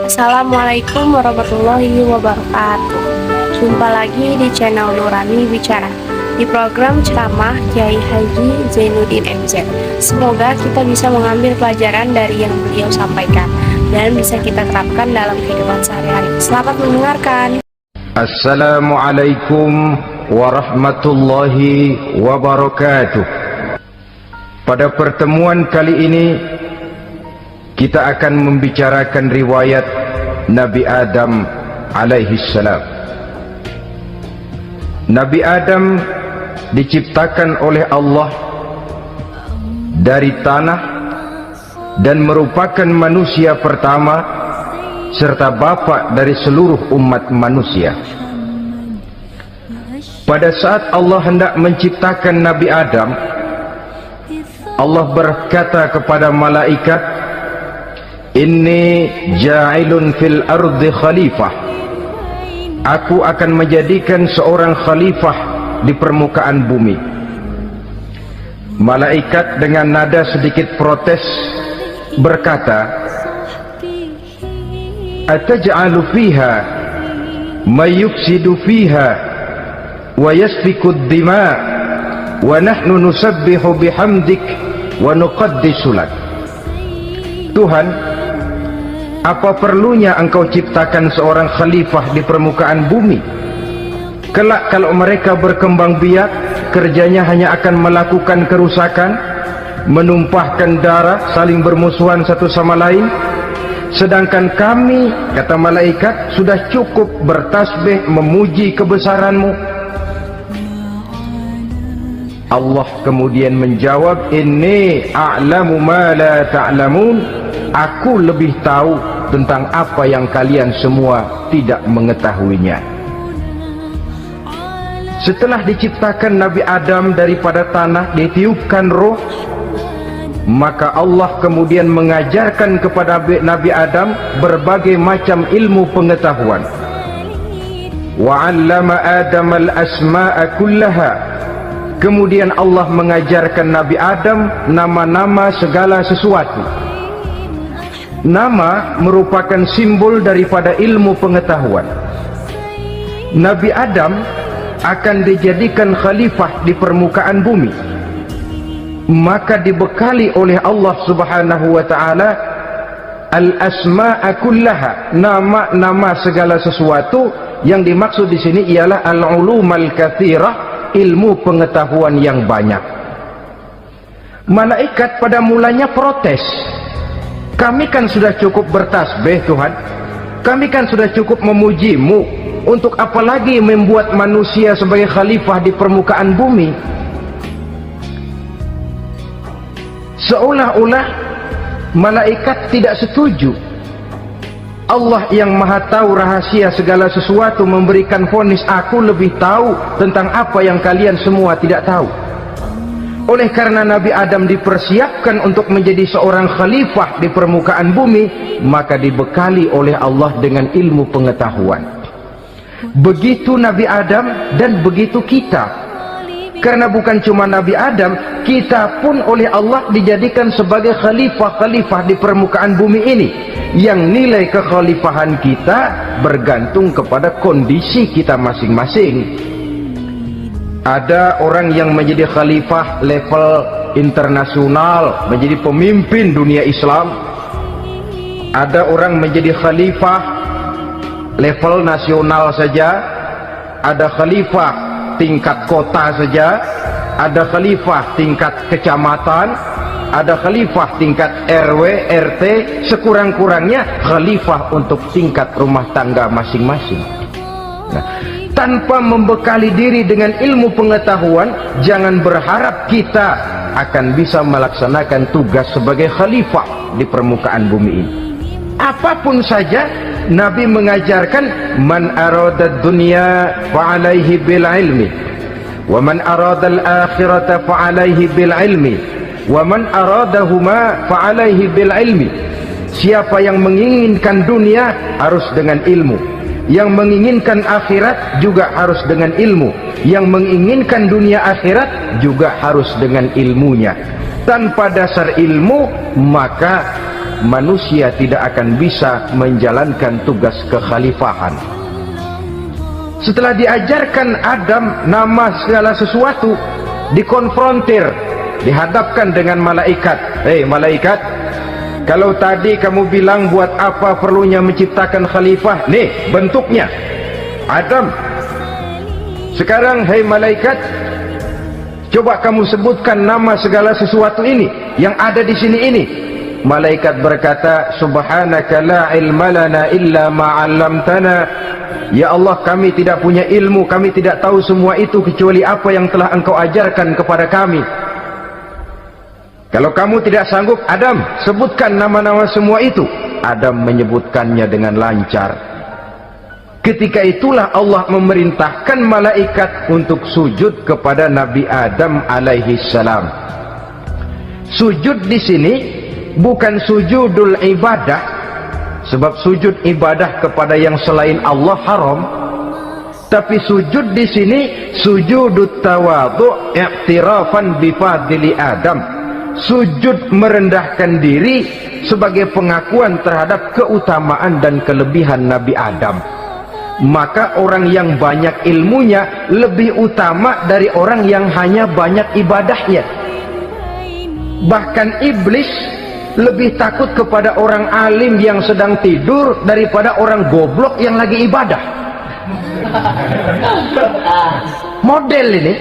Assalamualaikum warahmatullahi wabarakatuh. Jumpa lagi di channel Nurani Bicara di program ceramah Kiai Haji Zainuddin MZ. Semoga kita bisa mengambil pelajaran dari yang beliau sampaikan dan bisa kita terapkan dalam kehidupan sehari-hari. Selamat mendengarkan. Assalamualaikum warahmatullahi wabarakatuh. Pada pertemuan kali ini kita akan membicarakan riwayat Nabi Adam alaihi salam. Nabi Adam diciptakan oleh Allah dari tanah dan merupakan manusia pertama serta bapa dari seluruh umat manusia. Pada saat Allah hendak menciptakan Nabi Adam, Allah berkata kepada malaikat, "Inni ja'ilun fil ardi khalifah." Aku akan menjadikan seorang khalifah di permukaan bumi. Malaikat dengan nada sedikit protes berkata, "Ataj'alu fiha may yufsidu fiha wa yasfiku ad-dima' wa nahnu nusabbihu bihamdik wa nuqaddisu lak." Tuhan, apa perlunya engkau ciptakan seorang khalifah di permukaan bumi? Kelak kalau mereka berkembang biak, kerjanya hanya akan melakukan kerusakan, menumpahkan darah, saling bermusuhan satu sama lain. Sedangkan kami, kata malaikat, sudah cukup bertasbih memuji kebesaranmu. Allah kemudian menjawab, "Inni a'lamu ma la ta'lamun." Aku lebih tahu tentang apa yang kalian semua tidak mengetahuinya. Setelah diciptakan Nabi Adam daripada tanah, ditiupkan roh, maka Allah kemudian mengajarkan kepada Nabi Adam berbagai macam ilmu pengetahuan. Wa 'allama Adam al-asma'a kullaha. Kemudian Allah mengajarkan Nabi Adam nama-nama segala sesuatu. Nama merupakan simbol daripada ilmu pengetahuan. Nabi Adam akan dijadikan khalifah di permukaan bumi, maka dibekali oleh Allah Subhanahu wa taala al-asma'a kullaha, nama-nama segala sesuatu. Yang dimaksud di sini ialah al-ulumal katsirah, ilmu pengetahuan yang banyak. Malaikat pada mulanya protes. Kami kan sudah cukup bertasbih Tuhan, kami kan sudah cukup memujimu, untuk apa lagi membuat manusia sebagai khalifah di permukaan bumi? Seolah-olah malaikat tidak setuju. Allah yang maha tahu rahasia segala sesuatu memberikan vonis, aku lebih tahu tentang apa yang kalian semua tidak tahu. Oleh karena Nabi Adam dipersiapkan untuk menjadi seorang khalifah di permukaan bumi, maka dibekali oleh Allah dengan ilmu pengetahuan. Begitu Nabi Adam dan begitu kita. Karena bukan cuma Nabi Adam, kita pun oleh Allah dijadikan sebagai khalifah-khalifah di permukaan bumi ini. Yang nilai kekhalifahan kita bergantung kepada kondisi kita masing-masing. Ada orang yang menjadi khalifah level internasional, menjadi pemimpin dunia Islam. Ada orang menjadi khalifah level nasional saja. Ada khalifah tingkat kota saja. Ada khalifah tingkat kecamatan. Ada khalifah tingkat RW, RT. Sekurang-kurangnya khalifah untuk tingkat rumah tangga masing-masing. Nah, tanpa membekali diri dengan ilmu pengetahuan, jangan berharap kita akan bisa melaksanakan tugas sebagai khalifah di permukaan bumi ini. Apapun saja, Nabi mengajarkan, man arada dunya fa'alaihi bil ilmi, wa man arada al-akhirata fa'alaihi bil ilmi, wa man aradahuma fa'alaihi bil ilmi. Siapa yang menginginkan dunia harus dengan ilmu, yang menginginkan akhirat juga harus dengan ilmu, yang menginginkan dunia akhirat juga harus dengan ilmunya. Tanpa dasar ilmu, maka manusia tidak akan bisa menjalankan tugas kekhalifahan. Setelah diajarkan Adam nama segala sesuatu, dikonfrontir, dihadapkan dengan malaikat. Hei malaikat, kalau tadi kamu bilang buat apa perlunya menciptakan khalifah, nih bentuknya Adam. Sekarang hei malaikat, coba kamu sebutkan nama segala sesuatu ini yang ada di sini ini. Malaikat berkata, subhanaka la ilma lana illa ma 'allamtana. Ya Allah, kami tidak punya ilmu, kami tidak tahu semua itu kecuali apa yang telah Engkau ajarkan kepada kami. Kalau kamu tidak sanggup, Adam, sebutkan nama-nama semua itu. Adam menyebutkannya dengan lancar. Ketika itulah Allah memerintahkan malaikat untuk sujud kepada Nabi Adam alaihi salam. Sujud di sini bukan sujudul ibadah, sebab sujud ibadah kepada yang selain Allah haram. Tapi sujud di sini sujudut tawadhu i'tirafan bi fadli Adam. Sujud merendahkan diri sebagai pengakuan terhadap keutamaan dan kelebihan Nabi Adam. Maka orang yang banyak ilmunya lebih utama dari orang yang hanya banyak ibadahnya. Bahkan iblis lebih takut kepada orang alim yang sedang tidur daripada orang goblok yang lagi ibadah. Model ini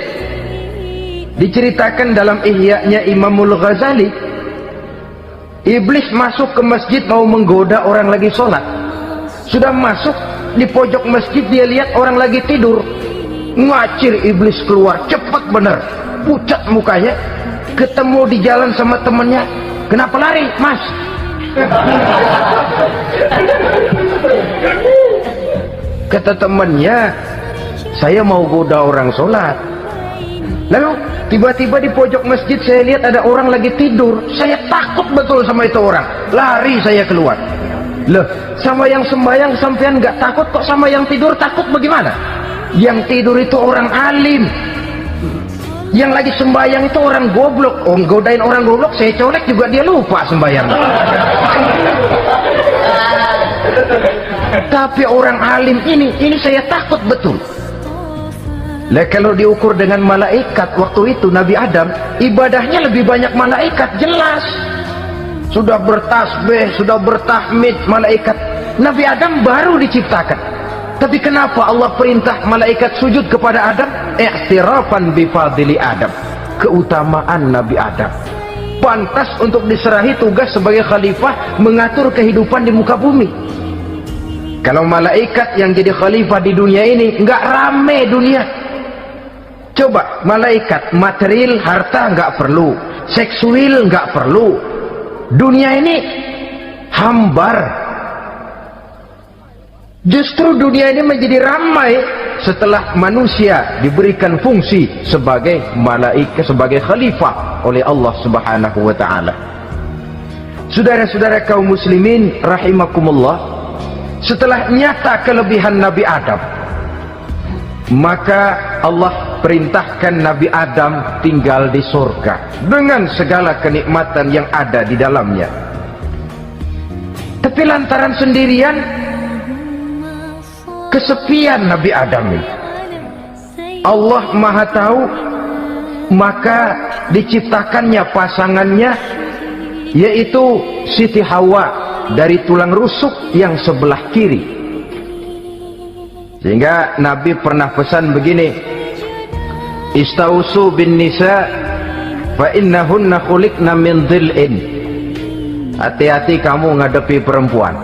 diceritakan dalam Ihya-nya Imamul Ghazali. Iblis masuk ke masjid mau menggoda orang lagi sholat. Sudah masuk di pojok masjid, dia lihat orang lagi tidur. Ngacir iblis keluar, cepat bener, pucat mukanya. Ketemu di jalan sama temannya, kenapa lari mas? Kata temannya, saya mau goda orang sholat. Lalu tiba-tiba di pojok masjid saya lihat ada orang lagi tidur. Saya takut betul sama itu orang, lari saya keluar. Loh, sama yang sembahyang sampean nggak takut, kok sama yang tidur takut bagaimana? Yang tidur itu orang alim, yang lagi sembahyang itu orang goblok. Oh, godain orang goblok saya colek juga dia lupa sembahyang. Tapi orang alim ini saya takut betul. Lah kalau diukur dengan malaikat waktu itu Nabi Adam ibadahnya lebih banyak malaikat, jelas. Sudah bertasbih, sudah bertahmid malaikat. Nabi Adam baru diciptakan. Tapi kenapa Allah perintah malaikat sujud kepada Adam? I'tirafan bi fadli Adam. Keutamaan Nabi Adam. Pantas untuk diserahi tugas sebagai khalifah mengatur kehidupan di muka bumi. Kalau malaikat yang jadi khalifah di dunia ini nggak rame dunia. Coba malaikat material harta nggak perlu, seksual nggak perlu. Dunia ini hambar. Justru dunia ini menjadi ramai setelah manusia diberikan fungsi sebagai malaikat, sebagai khalifah oleh Allah Subhanahu wa taala. Saudara-saudara kaum muslimin rahimakumullah, setelah nyata kelebihan Nabi Adam, maka Allah perintahkan Nabi Adam tinggal di surga dengan segala kenikmatan yang ada di dalamnya. Tapi lantaran sendirian, kesepian Nabi Adam ini, Allah Maha Tahu, maka diciptakannya pasangannya, yaitu Siti Hawa dari tulang rusuk yang sebelah kiri. Sehingga Nabi pernah pesan begini, istausu bin nisa fa innahunna khuliqna min dhil'in. Hati-hati kamu ngadepi perempuan.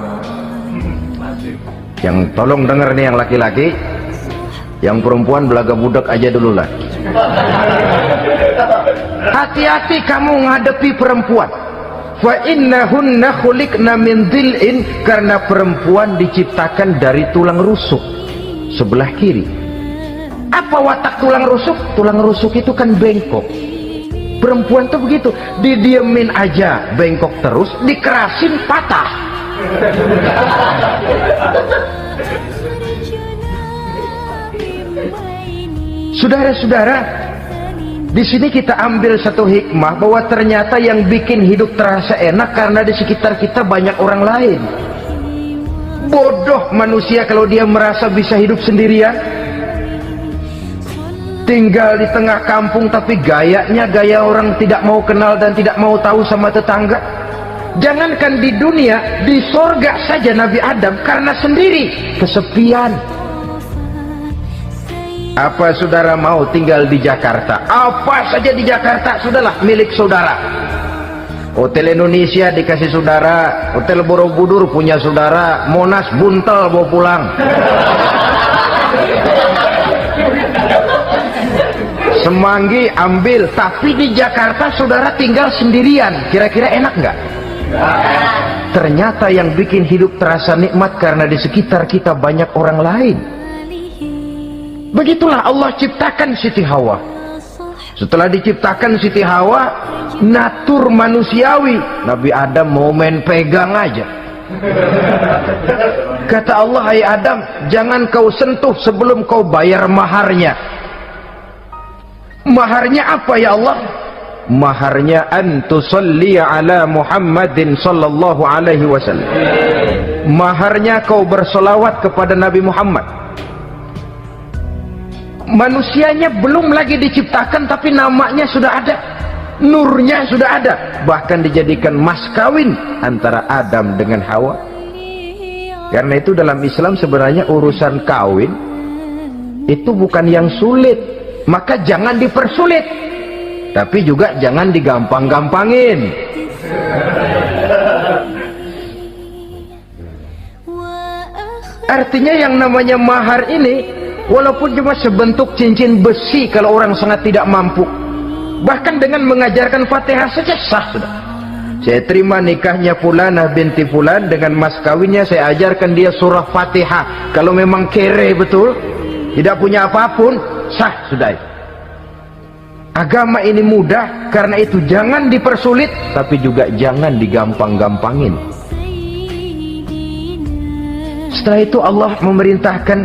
Yang tolong dengar nih yang laki-laki, yang perempuan belaga budak aja dulu lah. Hati-hati kamu ngadepi perempuan. Fa innahunna khuliqna min dhil'in, karena perempuan diciptakan dari tulang rusuk sebelah kiri. Apa watak tulang rusuk? Tulang rusuk itu kan bengkok. Perempuan tuh begitu, didiemin aja bengkok terus, dikerasin patah. Saudara-saudara, Di sini kita ambil satu hikmah bahwa ternyata yang bikin hidup terasa enak karena di sekitar kita banyak orang lain. Bodoh manusia kalau dia merasa bisa hidup sendirian. Tinggal di tengah kampung tapi gayanya gaya orang tidak mau kenal dan tidak mau tahu sama tetangga. Jangankan di dunia, di sorga saja Nabi Adam karena sendiri, kesepian. Apa saudara mau tinggal di Jakarta? Apa saja di Jakarta sudahlah milik saudara. Hotel Indonesia dikasih saudara, Hotel Borobudur punya saudara, Monas buntel bawa pulang. Semanggi ambil, tapi di Jakarta saudara tinggal sendirian. Kira-kira enak nggak? Ternyata yang bikin hidup terasa nikmat karena di sekitar kita banyak orang lain. Begitulah Allah ciptakan Siti Hawa. Setelah diciptakan Siti Hawa, natur manusiawi, Nabi Adam mau main pegang aja. Kata Allah, hai Adam, jangan kau sentuh sebelum kau bayar maharnya. Maharnya apa ya Allah? Maharnya antusalli ala Muhammadin sallallahu alaihi wasallam. Maharnya kau bersolawat kepada Nabi Muhammad. Manusianya belum lagi diciptakan tapi namanya sudah ada, nurnya sudah ada, bahkan dijadikan mas kawin antara Adam dengan Hawa. Karena itu dalam Islam sebenarnya urusan kawin itu bukan yang sulit, maka jangan dipersulit, tapi juga jangan digampang-gampangin. Artinya yang namanya mahar ini walaupun cuma sebentuk cincin besi kalau orang sangat tidak mampu, bahkan dengan mengajarkan Fatihah saja sah sudah. Saya terima nikahnya Fulanah binti Fulan, dengan mas kawinnya saya ajarkan dia surah Fatihah. Kalau memang kere betul, tidak punya apapun, sah sudah itu. Agama ini mudah, karena itu jangan dipersulit, tapi juga jangan digampang-gampangin. Setelah itu Allah memerintahkan,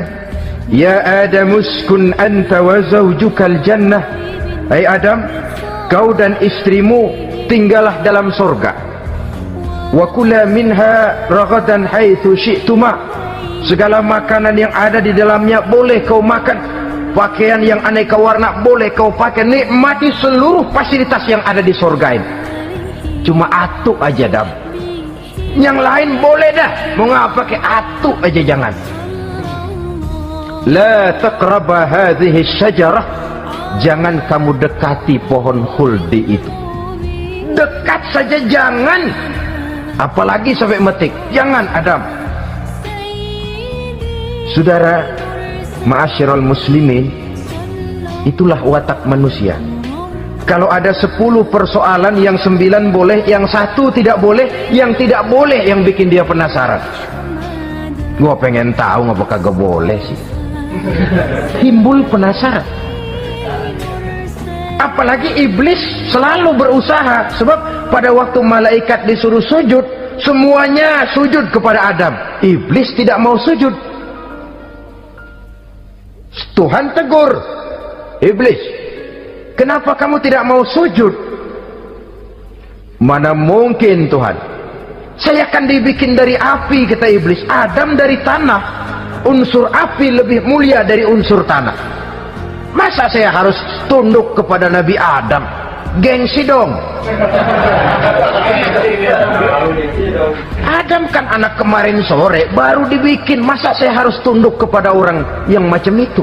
ya Adam uskun anta wa zawjukal jannah. Hai Adam, kau dan istrimu tinggallah dalam surga. Wa kula minha ragadan haitsu syi'tuma. Segala makanan yang ada di dalamnya boleh kau makan. Pakaian yang aneka warna boleh kau pakai. Nikmati seluruh fasilitas yang ada di surga ini. Cuma atuk aja Adam. Yang lain boleh dah. Mau ngapa pakai atuk aja jangan. La taqraba hadhihi syajarah. Jangan kamu dekati pohon khuldi itu. Dekat saja jangan. Apalagi sampai metik. Jangan Adam. Saudara, ma'asyiral muslimin, itulah watak manusia. Kalau ada 10 persoalan, yang 9 boleh, yang 1 tidak boleh, yang tidak boleh yang bikin dia penasaran. Gua pengen tahu apa kagak boleh sih. Timbul penasaran. Apalagi iblis selalu berusaha, sebab pada waktu malaikat disuruh sujud, semuanya sujud kepada Adam. Iblis tidak mau sujud. Tuhan tegur, iblis, kenapa kamu tidak mau sujud? Mana mungkin Tuhan, saya akan dibikin dari api, kata iblis. Adam dari tanah, unsur api lebih mulia dari unsur tanah. Masa saya harus tunduk kepada Nabi Adam? Gengsi dong. Adam kan anak kemarin sore baru dibikin, masa saya harus tunduk kepada orang yang macam itu?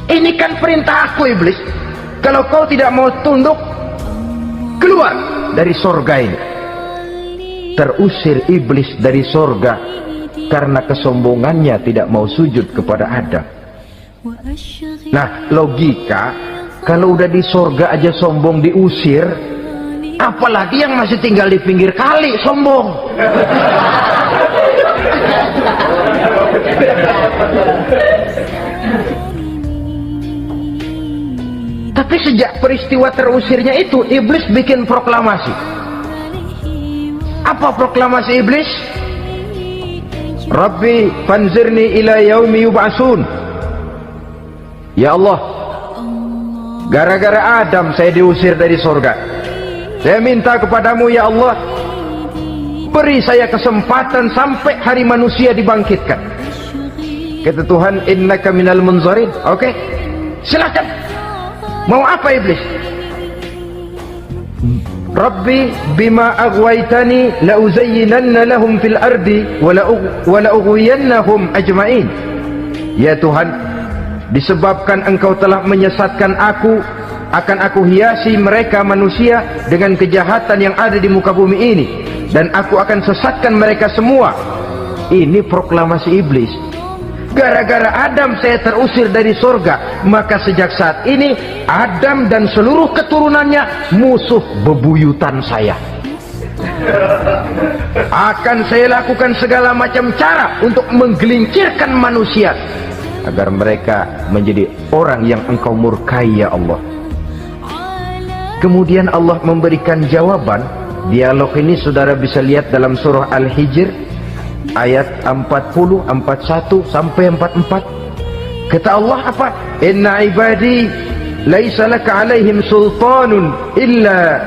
Ini kan perintah aku iblis. Kalau kau tidak mau tunduk, keluar dari sorga ini. Terusir iblis dari sorga karena kesombongannya tidak mau sujud kepada Adam. Nah, logika, kalau udah di sorga aja sombong diusir, apalagi yang masih tinggal di pinggir kali sombong. Tapi sejak peristiwa terusirnya itu, iblis bikin proklamasi. Apa proklamasi iblis? Rabbi fanzirni ila yaumi yub'atsun. Ya Allah, Gara-gara Adam saya diusir dari surga. Saya minta kepadamu ya Allah, beri saya kesempatan sampai hari manusia dibangkitkan. Kata Tuhan, innaka minal munzarin. Oke, silakan. Mau apa iblis? Rabbi bima aghwaytani la uzayyinanna lahum fil ardi wa la ughwiyannahum ajma'in. Ya Tuhan, disebabkan engkau telah menyesatkan aku, akan aku hiasi mereka manusia dengan kejahatan yang ada di muka bumi ini, dan aku akan sesatkan mereka semua. Ini proklamasi iblis. Gara-gara Adam saya terusir dari surga, maka sejak saat ini Adam dan seluruh keturunannya musuh bebuyutan saya. Akan saya lakukan segala macam cara untuk menggelincirkan manusia agar mereka menjadi orang yang engkau murkai ya Allah. Kemudian Allah memberikan jawaban. Dialog ini saudara bisa lihat dalam surah Al-Hijr ayat 40, 41 sampai 44. Kata Allah apa? Inna ibadi laisa laka alaihim sultanun illa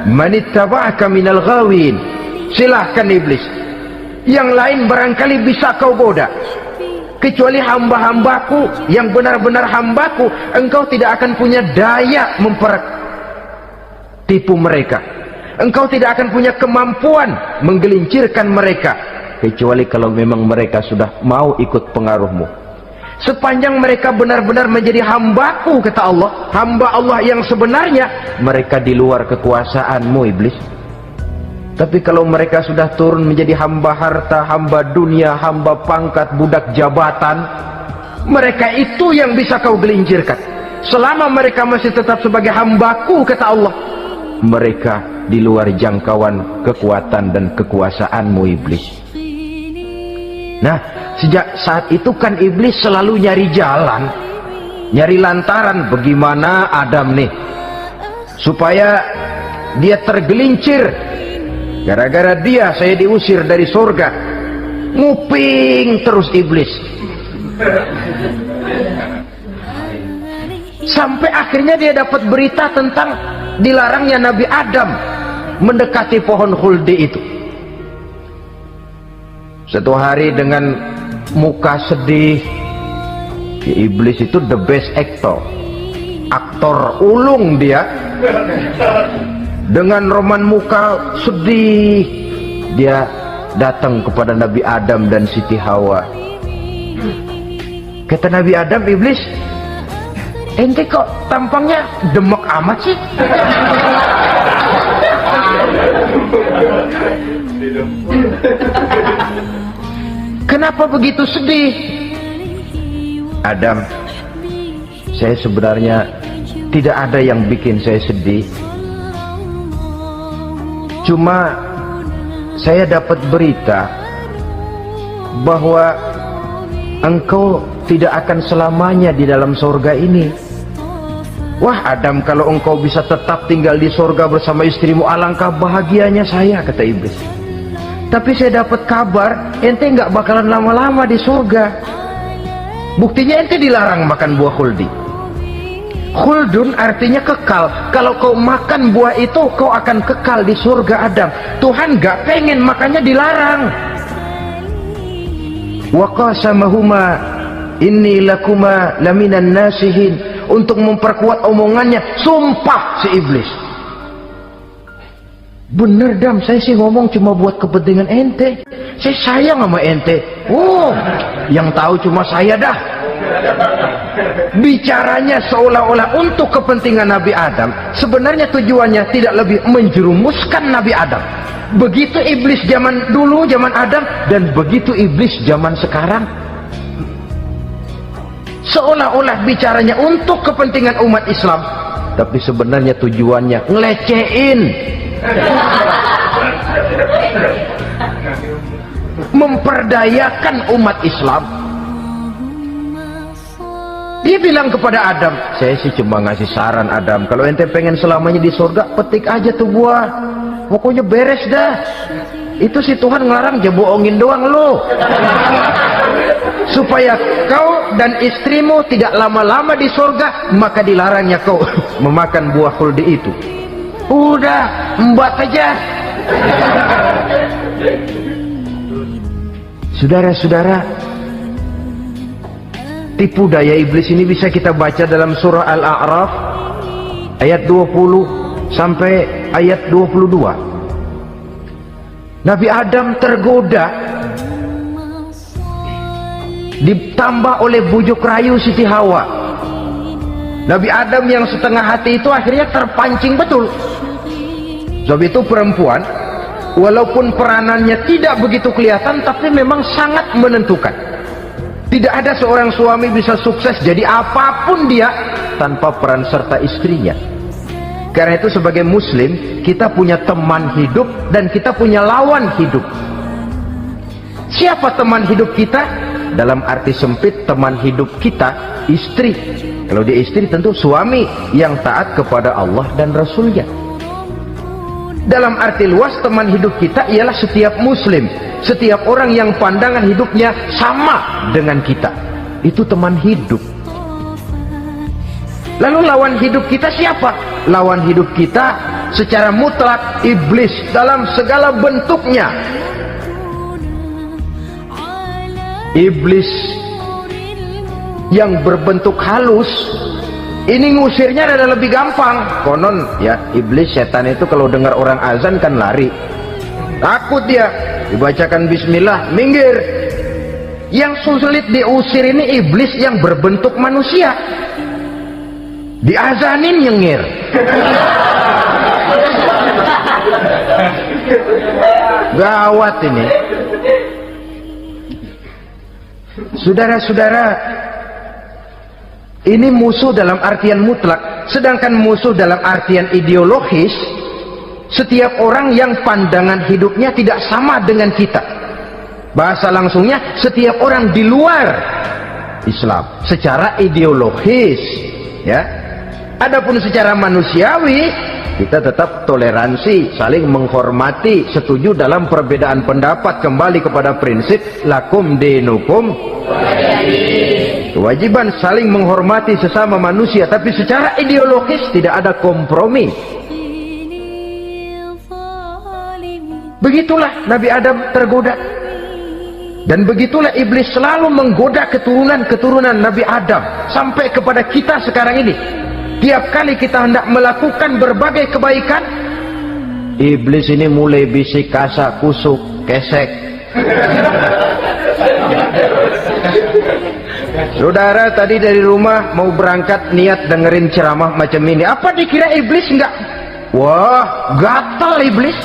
man ittaba'aka minal ghawin. Silahkan iblis, yang lain barangkali bisa kau goda, kecuali hamba-hambaku yang benar-benar hambaku, engkau tidak akan punya daya mempertipu mereka. Engkau tidak akan punya kemampuan menggelincirkan mereka, kecuali kalau memang mereka sudah mau ikut pengaruhmu. Sepanjang mereka benar-benar menjadi hambaku, kata Allah, hamba Allah yang sebenarnya, mereka di luar kekuasaanmu iblis. Tapi kalau mereka sudah turun menjadi hamba harta, hamba dunia, hamba pangkat, budak jabatan, mereka itu yang bisa kau gelincirkan. Selama mereka masih tetap sebagai hambaku, kata Allah, mereka di luar jangkauan kekuatan dan kekuasaanmu iblis. Nah, sejak saat itu kan iblis selalu nyari jalan, nyari lantaran bagaimana Adam nih supaya dia tergelincir. Gara-gara dia saya diusir dari surga. Nguping terus iblis, sampai akhirnya dia dapat berita tentang dilarangnya Nabi Adam mendekati pohon khuldi itu. Satu hari dengan muka sedih, iblis itu the best actor, aktor ulung dia. Dengan roman muka sedih, dia datang kepada Nabi Adam dan Siti Hawa. Kata Nabi Adam, iblis, ente kok tampangnya demek amat sih? Kenapa begitu sedih? Adam, saya sebenarnya tidak ada yang bikin saya sedih. Cuma saya dapat berita bahwa engkau tidak akan selamanya di dalam surga ini. Wah Adam, kalau engkau bisa tetap tinggal di surga bersama istrimu, alangkah bahagianya saya, kata iblis. Tapi saya dapat kabar ente nggak bakalan lama-lama di surga. Buktinya ente dilarang makan buah khuldi. Khuldun artinya kekal. Kalau kau makan buah itu, kau akan kekal di surga Adam. Tuhan gak pengen, makanya dilarang. Wa qasamahuma inni lakuma laminan nasihin. Untuk memperkuat omongannya, sumpah si iblis. Bener Dam, saya sih ngomong cuma buat kepentingan ente. Saya sayang sama ente. Oh, yang tahu cuma saya dah. Bicaranya seolah-olah untuk kepentingan Nabi Adam. Sebenarnya tujuannya tidak lebih menjerumuskan Nabi Adam. Begitu iblis zaman dulu, zaman Adam, dan begitu iblis zaman sekarang. Seolah-olah bicaranya untuk kepentingan umat Islam, tapi sebenarnya tujuannya ngelecehin, memperdayakan umat Islam. Dia bilang kepada Adam, saya sih cuma ngasih saran Adam, kalau ente pengen selamanya di surga, petik aja tuh buah, pokoknya beres dah. Itu si Tuhan ngelarang, dia bohongin doang lo. supaya kau dan istrimu tidak lama-lama di surga, maka dilarangnya kau memakan buah khuldi itu. Udah, embat aja. Saudara-saudara, tipu daya iblis ini bisa kita baca dalam surah Al-A'raf ayat 20 sampai ayat 22. Nabi Adam tergoda, ditambah oleh bujuk rayu Siti Hawa. Nabi Adam yang setengah hati itu akhirnya terpancing betul. Sebab itu perempuan, walaupun peranannya tidak begitu kelihatan, tapi memang sangat menentukan. Tidak ada seorang suami bisa sukses jadi apapun dia tanpa peran serta istrinya. Karena itu sebagai muslim, kita punya teman hidup dan kita punya lawan hidup. Siapa teman hidup kita? Dalam arti sempit, teman hidup kita istri. Kalau dia istri, tentu suami yang taat kepada Allah dan Rasulnya. Dalam arti luas, teman hidup kita ialah setiap muslim, setiap orang yang pandangan hidupnya sama dengan kita. Itu teman hidup. Lalu lawan hidup kita siapa? Lawan hidup kita secara mutlak iblis dalam segala bentuknya. Iblis yang berbentuk halus, ini ngusirnya ada lebih gampang. Konon ya, iblis setan itu kalau dengar orang azan kan lari, takut dia, dibacakan bismillah minggir. Yang sulit diusir ini iblis yang berbentuk manusia, diazanin nyengir. Gawat ini. Saudara-saudara, ini musuh dalam artian mutlak. Sedangkan musuh dalam artian ideologis, setiap orang yang pandangan hidupnya tidak sama dengan kita. Bahasa langsungnya, setiap orang di luar Islam secara ideologis, ya. Adapun secara manusiawi, kita tetap toleransi, saling menghormati, setuju dalam perbedaan pendapat, kembali kepada prinsip lakum dinukum. Kewajiban saling menghormati sesama manusia, tapi secara ideologis tidak ada kompromi. Begitulah Nabi Adam tergoda. Dan begitulah iblis selalu menggoda keturunan-keturunan Nabi Adam sampai kepada kita sekarang ini. Tiap kali kita hendak melakukan berbagai kebaikan, iblis ini mulai bisik kasak kusuk kesek. Saudara tadi dari rumah mau berangkat niat dengerin ceramah macam ini, apa dikira iblis enggak? Wah, gatal iblis.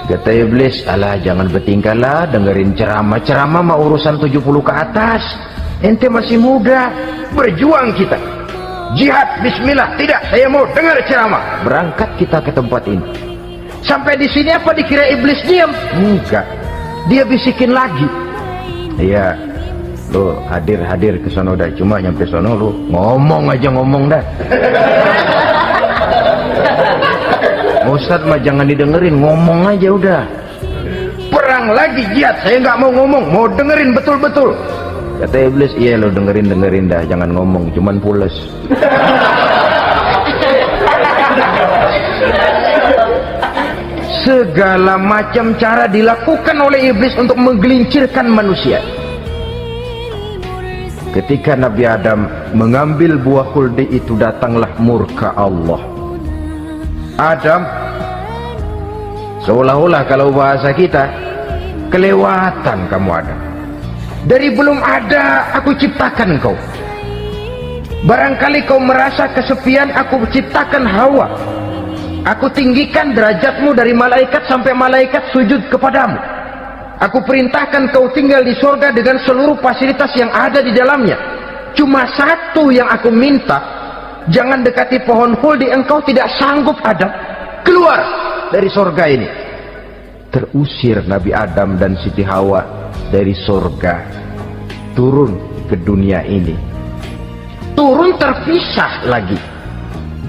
Kata iblis, alah jangan bertingkah lah dengerin ceramah mah urusan 70 ke atas. Ente masih muda, berjuang kita, jihad, bismillah. Tidak, saya mau dengar ceramah. Berangkat kita ke tempat ini. Sampai di sini apa dikira iblis diam? Enggak, dia bisikin lagi. Iya, lo hadir ke sono dah. Cuma nyampe sono lo ngomong aja dah. Ustadz mah jangan didengerin, ngomong aja udah. Perang lagi, jihad, saya nggak mau ngomong, mau dengerin betul-betul. Kata iblis, iya lo dengerin dah, jangan ngomong, cuman pules. Segala macam cara dilakukan oleh iblis untuk menggelincirkan manusia. Ketika Nabi Adam mengambil buah khuldi itu, datanglah murka Allah. Adam, seolah-olah kalau bahasa kita, kelewatan kamu Adam. Dari belum ada aku ciptakan kau. Barangkali kau merasa kesepian, aku ciptakan Hawa. Aku tinggikan derajatmu dari malaikat sampai malaikat sujud kepadamu. Aku perintahkan kau tinggal di surga dengan seluruh fasilitas yang ada di dalamnya. Cuma satu yang aku minta, jangan dekati pohon khuldi, engkau tidak sanggup Adam. Keluar dari surga ini. Terusir Nabi Adam dan Siti Hawa dari surga, turun ke dunia ini, turun terpisah lagi.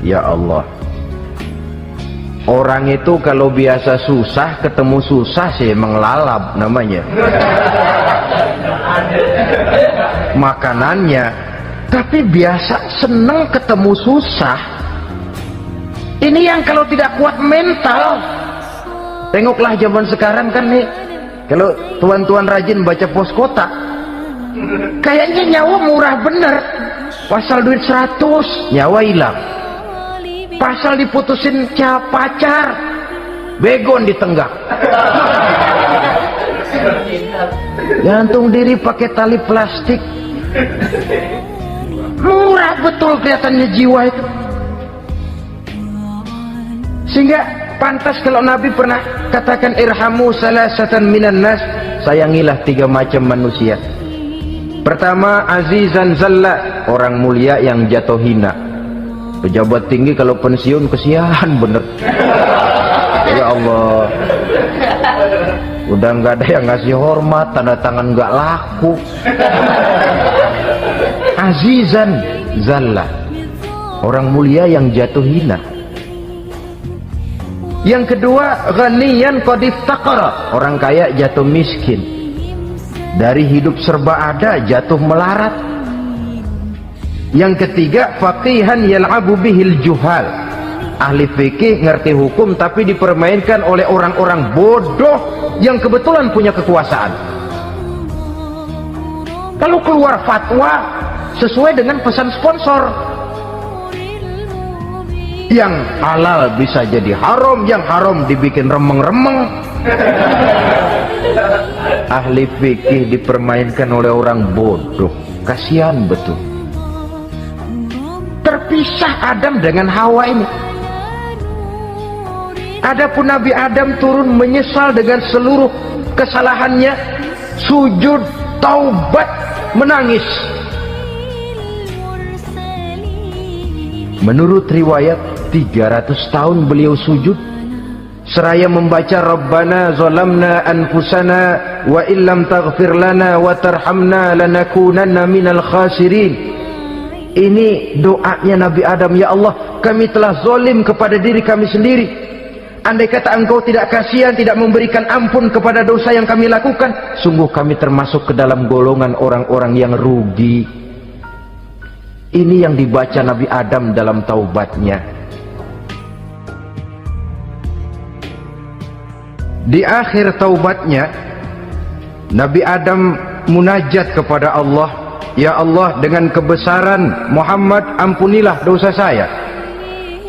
Ya Allah, Orang itu kalau biasa susah, ketemu susah sih emang lalap namanya. Makanannya, tapi biasa seneng ketemu susah. Ini yang kalau tidak kuat mental. Tengoklah zaman sekarang kan nih, kalau tuan-tuan rajin baca pos kotak, kayaknya nyawa murah bener. Pasal duit 100, nyawa hilang. Pasal diputusin pacar, begon ditenggak. Gantung diri pakai tali plastik. Murah betul kelihatannya jiwa itu. Sehingga pantas kalau Nabi pernah katakan irhamu salasatan minan nas, sayangilah 3 macam manusia. Pertama, azizan zalla, orang mulia yang jatuh hina. Pejabat tinggi kalau pensiun kesian bener. Ya Allah, udah nggak ada yang ngasih hormat, tanda tangan nggak laku. Azizan zalla, orang mulia yang jatuh hina. Yang kedua, ghaniyan qad iftaqara, orang kaya jatuh miskin. Dari hidup serba ada jatuh melarat. Yang ketiga, faqihan yal'abu bihil juhal, ahli fikih ngerti hukum tapi dipermainkan oleh orang-orang bodoh yang kebetulan punya kekuasaan. Kalau keluar fatwa sesuai dengan pesan sponsor, yang halal bisa jadi haram, yang haram dibikin remeng-remeng. Ahli fikih dipermainkan oleh orang bodoh, kasihan betul. Terpisah Adam dengan Hawa ini. Adapun Nabi Adam turun menyesal dengan seluruh kesalahannya, sujud, taubat, menangis. Menurut riwayat 300 tahun beliau sujud seraya membaca Rabbana zalamna anfusana wa illam taghfir lana wa tarhamna lanakunanna minal khasirin. Ini doanya Nabi Adam, ya Allah, kami telah zalim kepada diri kami sendiri. Andai kata Engkau tidak kasihan, tidak memberikan ampun kepada dosa yang kami lakukan, sungguh kami termasuk ke dalam golongan orang-orang yang rugi. Ini yang dibaca Nabi Adam dalam taubatnya. Di akhir taubatnya, Nabi Adam munajat kepada Allah, ya Allah, dengan kebesaran Muhammad ampunilah dosa saya.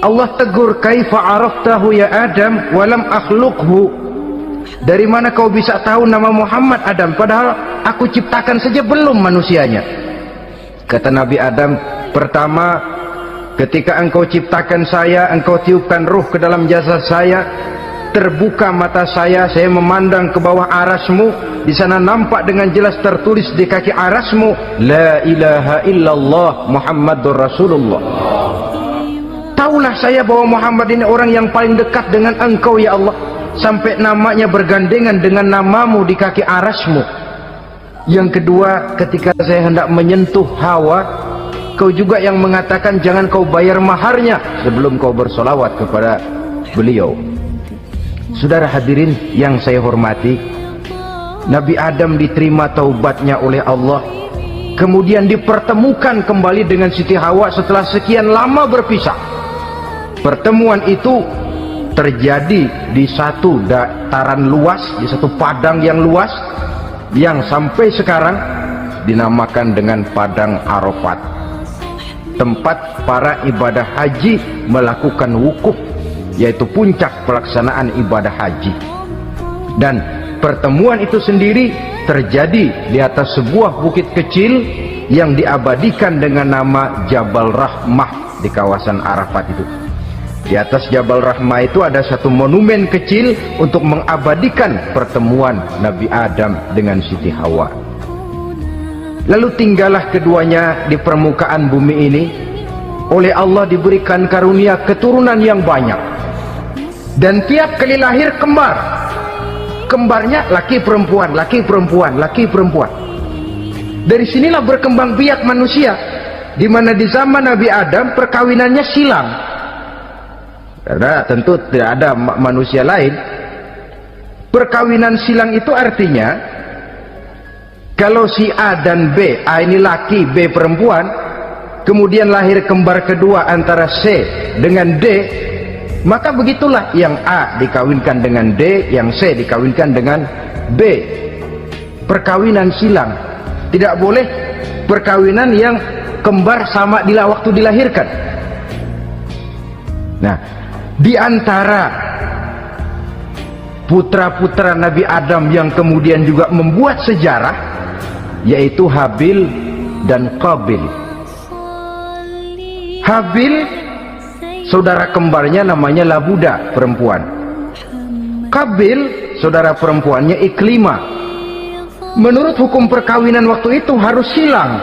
Allah tegur, kaifa araftahu ya Adam walam akhluqhu, dari mana kau bisa tahu nama Muhammad Adam padahal aku ciptakan saja belum manusianya. Kata Nabi Adam, pertama, ketika engkau ciptakan saya, engkau tiupkan ruh ke dalam jasad saya, terbuka mata saya memandang ke bawah arasmu, di sana nampak dengan jelas tertulis di kaki arasmu, la ilaha illallah Muhammadur Rasulullah. Taulah saya bahwa Muhammad ini orang yang paling dekat dengan engkau ya Allah, sampai namanya bergandengan dengan namamu di kaki arasmu. Yang kedua, ketika saya hendak menyentuh Hawa, kau juga yang mengatakan jangan kau bayar maharnya sebelum kau bersolawat kepada beliau. Saudara hadirin yang saya hormati, Nabi Adam diterima taubatnya oleh Allah, kemudian dipertemukan kembali dengan Siti Hawa setelah sekian lama berpisah. Pertemuan itu terjadi di satu dataran luas, di satu padang yang luas, yang sampai sekarang dinamakan dengan Padang Arafat, tempat para ibadah haji melakukan wukuf, yaitu puncak pelaksanaan ibadah haji. Dan pertemuan itu sendiri terjadi di atas sebuah bukit kecil yang diabadikan dengan nama Jabal Rahmah di kawasan Arafat itu. Di atas Jabal Rahmah itu ada satu monumen kecil untuk mengabadikan pertemuan Nabi Adam dengan Siti Hawa. Lalu tinggallah keduanya di permukaan bumi ini. Oleh Allah diberikan karunia keturunan yang banyak. Dan tiap kali lahir kembar. Kembarnya laki perempuan, laki perempuan, laki perempuan. Dari sinilah berkembang biak manusia, di mana di zaman Nabi Adam perkawinannya silang. karena tentu tidak ada manusia lain. Perkawinan silang itu artinya kalau si A dan B, A ini laki, B perempuan, kemudian lahir kembar kedua antara C dengan D, maka begitulah yang A dikawinkan dengan D, yang C dikawinkan dengan B. Perkawinan silang. Tidak boleh perkawinan yang kembar sama di waktu dilahirkan. Nah, di antara putra-putra Nabi Adam yang kemudian juga membuat sejarah, yaitu Habil dan Qabil. Habil, saudara kembarnya namanya Labuda, perempuan. Qabil, saudara perempuannya Iklimah. Menurut hukum perkawinan waktu itu harus silang.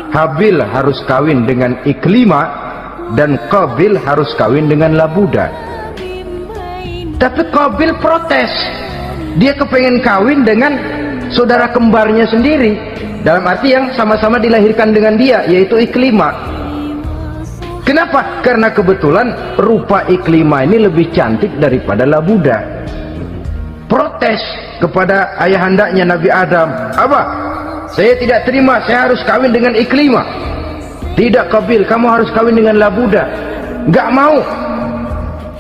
Habil harus kawin dengan Iklimah dan Qabil harus kawin dengan Labuda. Tapi Qabil protes. Dia kepengen kawin dengan saudara kembarnya sendiri, dalam arti yang sama-sama dilahirkan dengan dia, yaitu Iklimah. Kenapa? Karena kebetulan rupa Iklimah ini lebih cantik daripada Labuda. Protes kepada ayahandanya Nabi Adam. Apa? Saya tidak terima, saya harus kawin dengan Iklimah. Tidak Qabil, kamu harus kawin dengan Labuda. Enggak mau.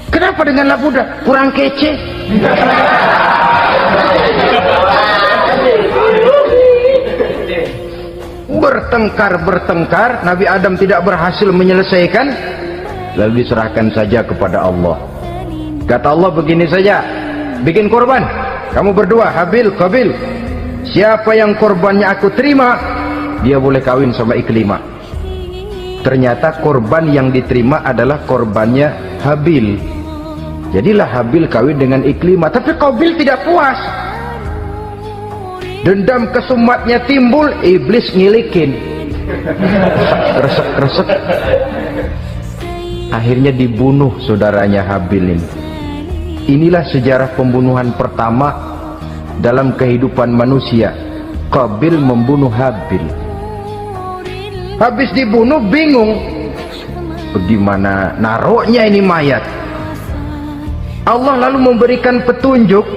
Kenapa dengan Labuda? Kurang kece. Bertengkar, Nabi Adam tidak berhasil menyelesaikan, lalu diserahkan saja kepada Allah. Kata Allah begini saja, bikin korban, kamu berdua, Habil, Qabil. Siapa yang korbannya aku terima, dia boleh kawin sama Iklimah. Ternyata korban yang diterima adalah korbannya Habil. Jadilah Habil kawin dengan Iklimah. Tapi Qabil tidak puas. Dendam kesumatnya timbul, iblis ngilikin. Resek. Akhirnya dibunuh saudaranya Habil ini. Inilah sejarah pembunuhan pertama dalam kehidupan manusia. Qabil membunuh Habil. Habis dibunuh bingung, bagaimana naruhnya ini mayat. Allah lalu memberikan petunjuk.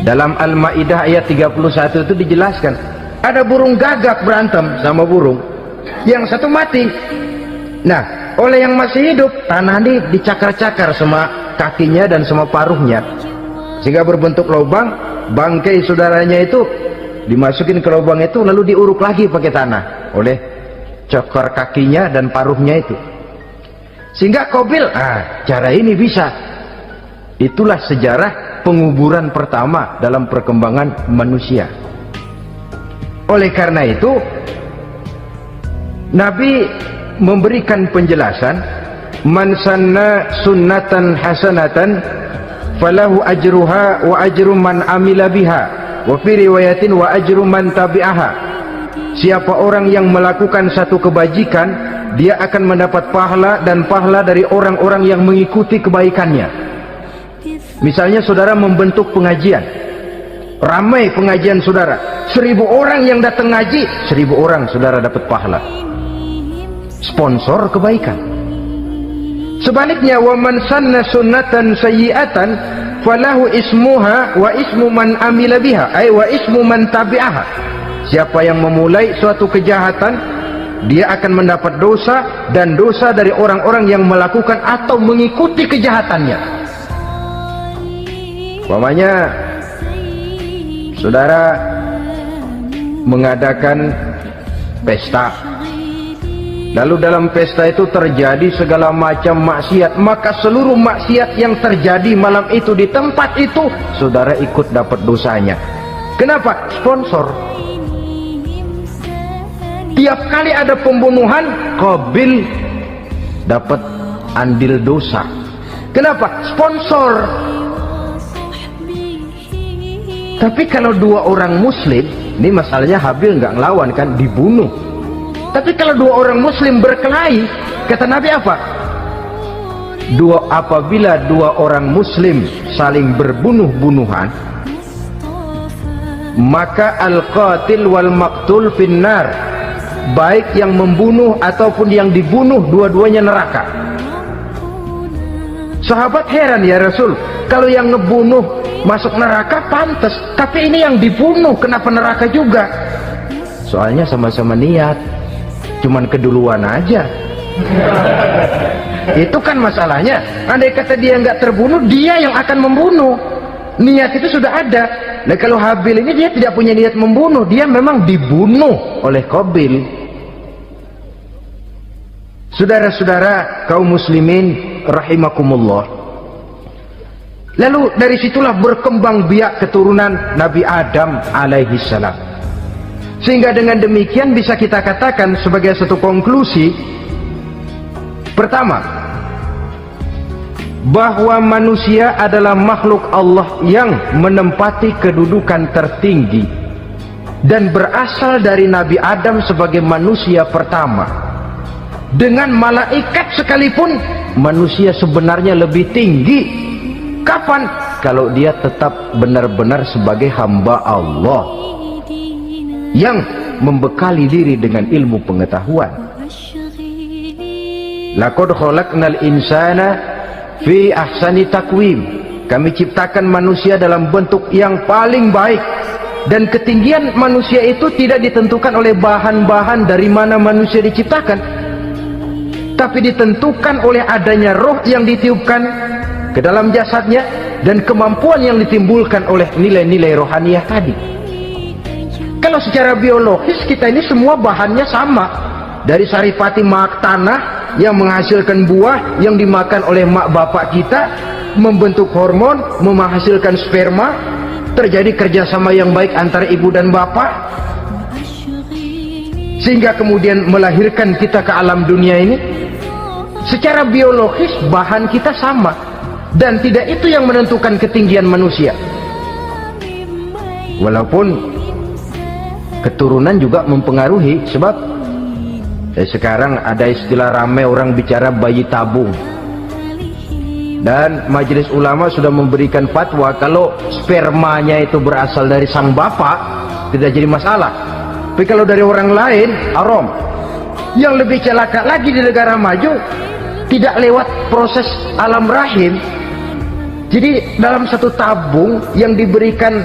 Dalam Al-Maidah ayat 31 itu dijelaskan, ada burung gagak berantem sama burung, yang satu mati. Nah, oleh yang masih hidup, tanah ini dicakar-cakar sama kakinya dan sama paruhnya, sehingga berbentuk lubang. Bangkai saudaranya itu dimasukin ke lubang itu, lalu diuruk lagi pakai tanah oleh cakar kakinya dan paruhnya itu, sehingga Qabil, cara ini bisa. Itulah sejarah penguburan pertama dalam perkembangan manusia. Oleh karena itu, Nabi memberikan penjelasan, man sanna sunnatan hasanatan falahu ajruha wa ajru man amila biha wa fi riwayatin wa ajru man tabi'aha. Siapa orang yang melakukan satu kebajikan, dia akan mendapat pahala dan pahala dari orang-orang yang mengikuti kebaikannya. Misalnya saudara membentuk pengajian, ramai pengajian saudara, 1000 orang yang datang ngaji, 1000 orang saudara dapat pahala. Sponsor kebaikan. Sebaliknya, wa man sanna sunnatan sayyi'atan falahu ismuha wa ismu man amila biha, ay wa ismu man tabi'aha. Siapa yang memulai suatu kejahatan, dia akan mendapat dosa dan dosa dari orang-orang yang melakukan atau mengikuti kejahatannya. Umpamanya saudara mengadakan pesta, lalu dalam pesta itu terjadi segala macam maksiat, maka seluruh maksiat yang terjadi malam itu di tempat itu, saudara ikut dapat dosanya. Kenapa? Sponsor. Tiap kali ada pembunuhan, Qabil dapat andil dosa. Kenapa? Sponsor. Tapi kalau dua orang muslim, ini masalahnya Habil nggak ngelawan kan, dibunuh. Tapi kalau dua orang muslim berkelahi, kata Nabi apa? Apabila dua orang muslim saling berbunuh-bunuhan, maka al-qatil wal maqtul finnar, baik yang membunuh ataupun yang dibunuh, dua-duanya neraka. Sahabat heran, ya Rasul, kalau yang ngebunuh masuk neraka pantas, tapi ini yang dibunuh kenapa neraka juga? Soalnya sama-sama niat, cuman keduluan aja. Itu kan masalahnya. Andai kata dia nggak terbunuh, dia yang akan membunuh. Niat itu sudah ada. Nah, kalau Habil ini dia tidak punya niat membunuh, dia memang dibunuh oleh Qabil. Saudara-saudara kaum muslimin rahimakumullah. Lalu dari situlah berkembang biak keturunan Nabi Adam alaihi salam. Sehingga dengan demikian bisa kita katakan sebagai satu konklusi, pertama, bahwa manusia adalah makhluk Allah yang menempati kedudukan tertinggi dan berasal dari Nabi Adam sebagai manusia pertama. Dengan malaikat sekalipun, manusia sebenarnya lebih tinggi. Kapan? Kalau dia tetap benar-benar sebagai hamba Allah yang membekali diri dengan ilmu pengetahuan. Laqad khalaqnal insana fi ahsani taqwim. Kami ciptakan manusia dalam bentuk yang paling baik, dan ketinggian manusia itu tidak ditentukan oleh bahan-bahan dari mana manusia diciptakan, tapi ditentukan oleh adanya roh yang ditiupkan ke dalam jasadnya dan kemampuan yang ditimbulkan oleh nilai-nilai rohaniah tadi. Kalau secara biologis kita ini semua bahannya sama, dari saripati mak tanah yang menghasilkan buah yang dimakan oleh mak bapak kita, membentuk hormon, menghasilkan sperma, terjadi kerjasama yang baik antara ibu dan bapak, sehingga kemudian melahirkan kita ke alam dunia ini. Secara biologis bahan kita sama, dan tidak itu yang menentukan ketinggian manusia. Walaupun keturunan juga mempengaruhi, sebab sekarang ada istilah ramai orang bicara bayi tabung, dan majelis ulama sudah memberikan fatwa kalau spermanya itu berasal dari sang bapak tidak jadi masalah, tapi kalau dari orang lain haram. Yang lebih celaka lagi, di negara maju tidak lewat proses alam rahim. Jadi dalam satu tabung yang diberikan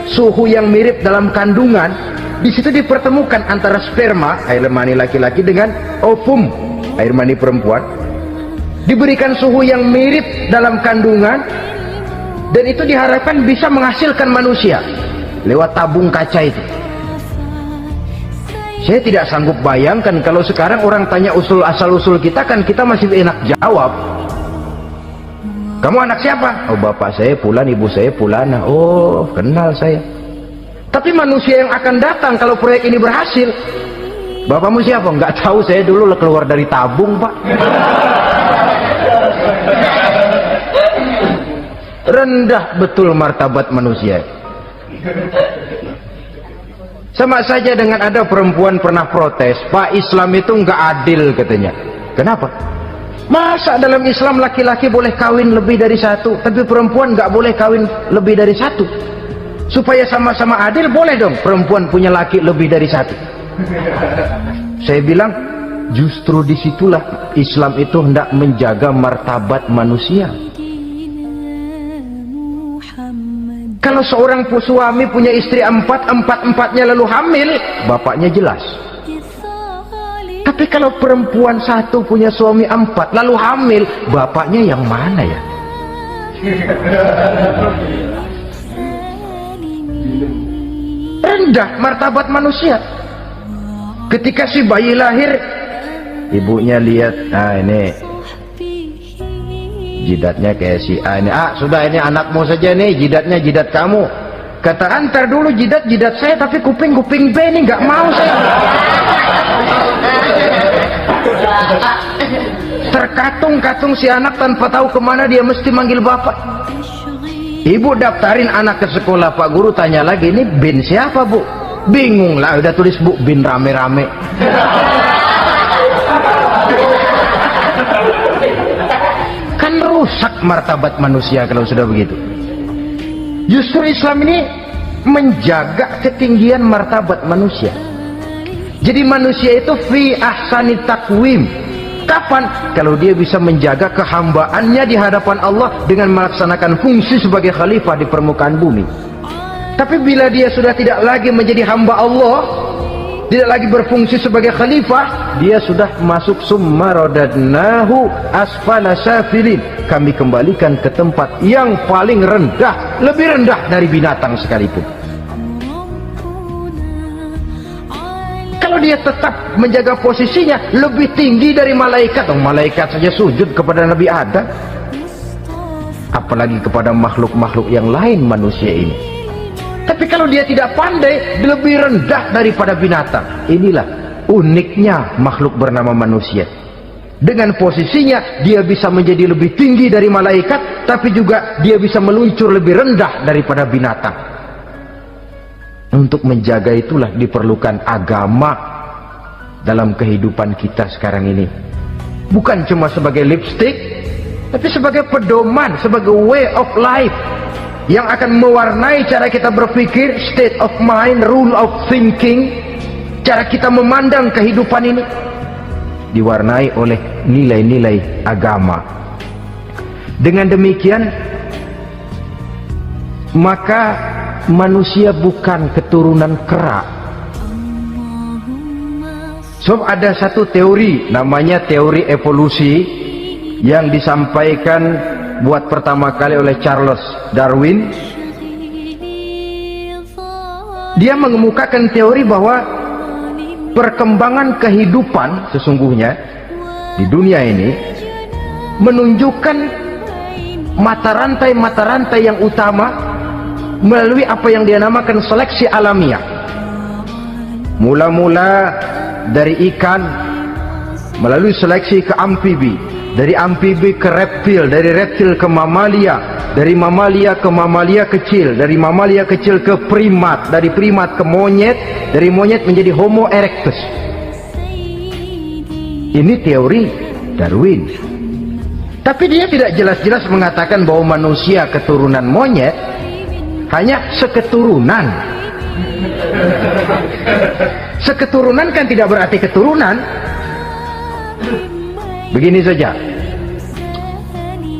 suhu yang mirip dalam kandungan, di situ dipertemukan antara sperma, air mani laki-laki, dengan ovum, air mani perempuan. Diberikan suhu yang mirip dalam kandungan, dan itu diharapkan bisa menghasilkan manusia lewat tabung kaca itu. Saya tidak sanggup bayangkan kalau sekarang orang tanya asal-usul kita, kan kita masih enak jawab. Kamu anak siapa? Oh, bapak saya Fulan, ibu saya Fulana. Oh, kenal saya. Tapi manusia yang akan datang kalau proyek ini berhasil, bapakmu siapa? Nggak tahu, saya dulu keluar dari tabung, Pak. Rendah betul martabat manusia. Sama saja dengan ada perempuan pernah protes, Pak, Islam itu nggak adil katanya. Kenapa? Masa dalam Islam laki-laki boleh kawin lebih dari satu, tapi perempuan nggak boleh kawin lebih dari satu? Supaya sama-sama adil, boleh dong perempuan punya laki lebih dari satu. Saya bilang justru disitulah Islam itu hendak menjaga martabat manusia. Kalau seorang suami punya istri empat-empatnya lalu hamil, bapaknya jelas. Tapi kalau perempuan satu punya suami 4 lalu hamil, bapaknya yang mana ya? Rendah martabat manusia. Ketika si bayi lahir, ibunya lihat, nah ini jidatnya kayak si A ini. Ah, sudah, ini anakmu saja nih, jidatnya jidat kamu. Kata, antar dulu jidat saya, tapi kuping B ini nggak mau saya. Terkatung-katung si anak tanpa tahu kemana dia mesti manggil bapak. Ibu daftarin anak ke sekolah, Pak Guru tanya lagi, ini bin siapa, Bu? Bingung lah, udah tulis Bu, bin rame-rame. Kan rusak martabat manusia kalau sudah begitu. Justru Islam ini menjaga ketinggian martabat manusia. Jadi manusia itu fi ahsani taqwim. Kapan? Kalau dia bisa menjaga kehambaannya di hadapan Allah dengan melaksanakan fungsi sebagai khalifah di permukaan bumi. Tapi bila dia sudah tidak lagi menjadi hamba Allah, tidak lagi berfungsi sebagai khalifah, dia sudah masuk summa radadnahu asfala safilin. Kami kembalikan ke tempat yang paling rendah, lebih rendah dari binatang sekalipun. Kalau dia tetap menjaga posisinya lebih tinggi dari malaikat, malaikat saja sujud kepada Nabi Adam, apalagi kepada makhluk-makhluk yang lain manusia ini. Tapi kalau dia tidak pandai, lebih rendah daripada binatang. Inilah uniknya makhluk bernama manusia. Dengan posisinya dia bisa menjadi lebih tinggi dari malaikat, tapi juga dia bisa meluncur lebih rendah daripada binatang. Untuk menjaga itulah diperlukan agama dalam kehidupan kita sekarang ini. Bukan cuma sebagai lipstick, tapi sebagai pedoman, sebagai way of life yang akan mewarnai cara kita berpikir, state of mind, rule of thinking, cara kita memandang kehidupan ini diwarnai oleh nilai-nilai agama. Dengan demikian, maka manusia bukan keturunan kera. Sebab ada satu teori, namanya teori evolusi, yang disampaikan buat pertama kali oleh Charles Darwin. Dia mengemukakan teori bahwa perkembangan kehidupan sesungguhnya di dunia ini menunjukkan mata rantai yang utama melalui apa yang dia namakan seleksi alamiah. Mula-mula dari ikan melalui seleksi ke amfibi, dari amfibi ke reptil, dari reptil ke mamalia, dari mamalia ke mamalia kecil, dari mamalia kecil ke primat, dari primat ke monyet, dari monyet menjadi Homo erectus. Ini teori Darwin. Tapi dia tidak jelas-jelas mengatakan bahwa manusia keturunan monyet, hanya seketurunan. Seketurunan kan tidak berarti keturunan. Begini saja,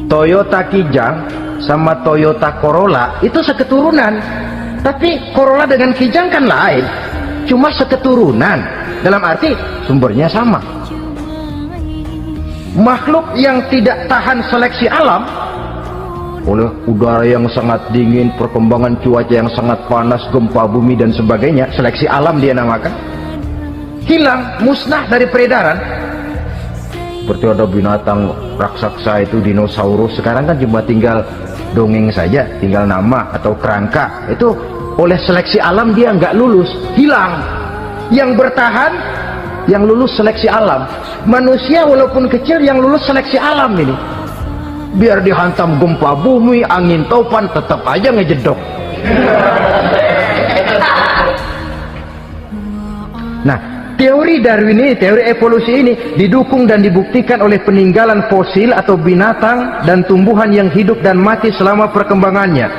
Toyota Kijang sama Toyota Corolla itu seketurunan, tapi Corolla dengan Kijang kan lain, cuma seketurunan, dalam arti sumbernya sama. Makhluk yang tidak tahan seleksi alam oleh udara yang sangat dingin, perkembangan cuaca yang sangat panas, gempa bumi dan sebagainya, seleksi alam dia namakan, hilang, musnah dari peredaran. Seperti ada binatang raksasa itu dinosaurus, sekarang kan cuma tinggal dongeng saja, tinggal nama atau kerangka. Itu oleh seleksi alam dia nggak lulus, hilang. Yang bertahan, yang lulus seleksi alam. Manusia walaupun kecil yang lulus seleksi alam ini. Biar dihantam gempa bumi, angin topan, tetap aja ngejedok. Nah, teori Darwin ini, teori evolusi ini didukung dan dibuktikan oleh peninggalan fosil atau binatang dan tumbuhan yang hidup dan mati selama perkembangannya,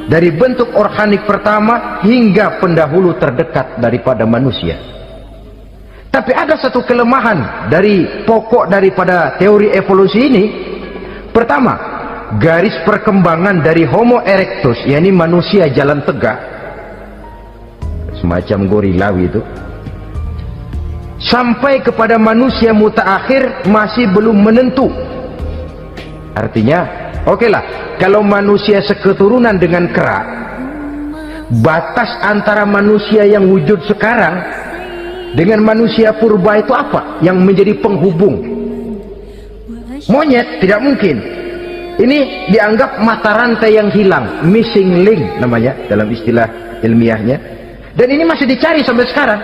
dari bentuk organik pertama hingga pendahulu terdekat daripada manusia. Tapi ada satu kelemahan dari pokok daripada teori evolusi ini. Pertama, garis perkembangan dari Homo erectus, yakni manusia jalan tegak, semacam gorilawi itu, sampai kepada manusia mutaakhir masih belum menentu. Artinya, oke lah, kalau manusia seketurunan dengan kera, batas antara manusia yang wujud sekarang dengan manusia purba itu apa yang menjadi penghubung? Monyet tidak mungkin. Ini dianggap mata rantai yang hilang, missing link namanya dalam istilah ilmiahnya, dan ini masih dicari sampai sekarang.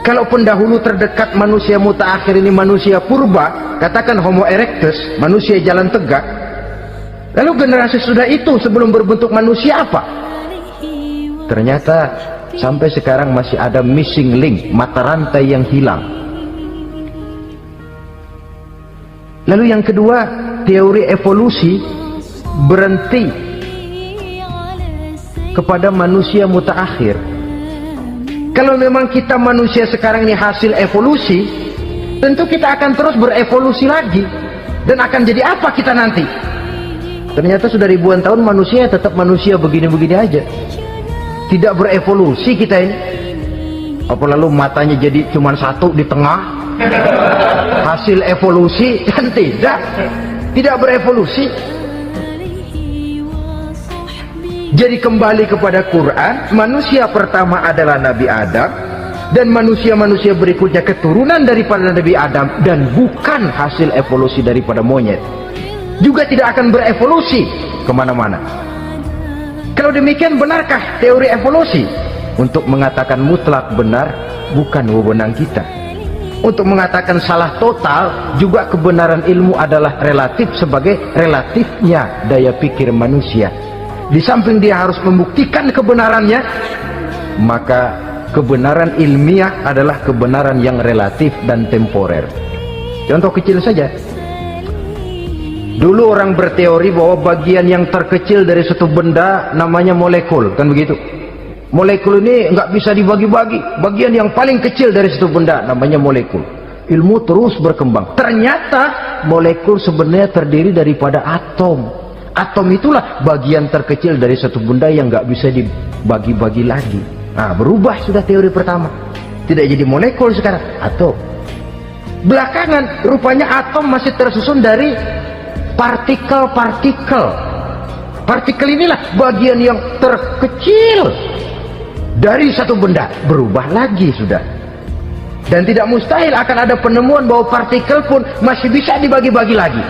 Kalau pendahulu terdekat manusia mutaakhir ini manusia purba, katakan Homo erectus, manusia jalan tegak, lalu generasi sudah itu sebelum berbentuk manusia apa? Ternyata sampai sekarang masih ada missing link, mata rantai yang hilang. Lalu yang kedua, teori evolusi berhenti kepada manusia mutaakhir. Kalau memang kita manusia sekarang ini hasil evolusi, tentu kita akan terus berevolusi lagi. Dan akan jadi apa kita nanti? Ternyata sudah ribuan tahun manusia tetap manusia begini-begini aja, tidak berevolusi kita ini. Apa lalu matanya jadi cuma satu di tengah, hasil evolusi? Kan tidak berevolusi. Jadi kembali kepada Quran, manusia pertama adalah Nabi Adam, dan manusia-manusia berikutnya keturunan daripada Nabi Adam, dan bukan hasil evolusi daripada monyet. Juga tidak akan berevolusi kemana-mana. Kalau demikian, benarkah teori evolusi? Untuk mengatakan mutlak benar, bukan wewenang kita. Untuk mengatakan salah total, juga kebenaran ilmu adalah relatif sebagai relatifnya daya pikir manusia. Di samping dia harus membuktikan kebenarannya, maka kebenaran ilmiah adalah kebenaran yang relatif dan temporer. Contoh kecil saja. Dulu orang berteori bahwa bagian yang terkecil dari suatu benda namanya molekul, kan begitu? Molekul ini nggak bisa dibagi-bagi. Bagian yang paling kecil dari suatu benda namanya molekul. Ilmu terus berkembang. Ternyata molekul sebenarnya terdiri daripada atom. Atom itulah bagian terkecil dari satu benda yang nggak bisa dibagi-bagi lagi. Nah, berubah sudah teori pertama. Tidak jadi molekul sekarang, atom. Belakangan rupanya atom masih tersusun dari partikel-partikel. Partikel inilah bagian yang terkecil dari satu benda. Berubah lagi sudah. Dan tidak mustahil akan ada penemuan bahwa partikel pun masih bisa dibagi-bagi lagi.